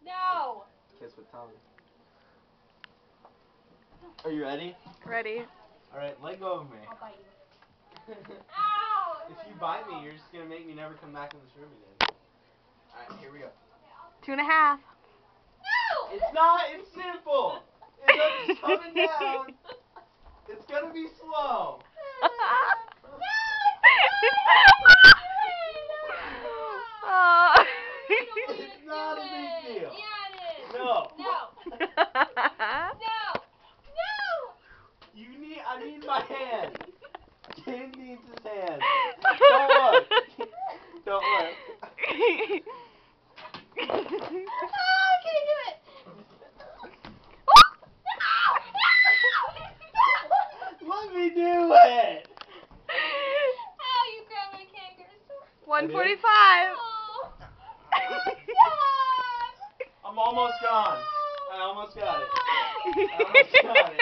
No. Kiss with tongue. Are you ready? Ready. Alright, let go of me. I'll bite you. Ow! If you bite me, you're just gonna make me never come back in this room again. Alright, here we go. 2.5. No! It's not, it's simple. It's coming down. It's gonna be slow. It's not a big deal. Yeah, it is. No. No. No. No. I need my hand. Kid needs his hand. Don't look. Don't look. Oh, can I do it? Let me do it. How you grab my kangaroo? 145. Oh. I'm almost gone. I almost got it. I almost got it.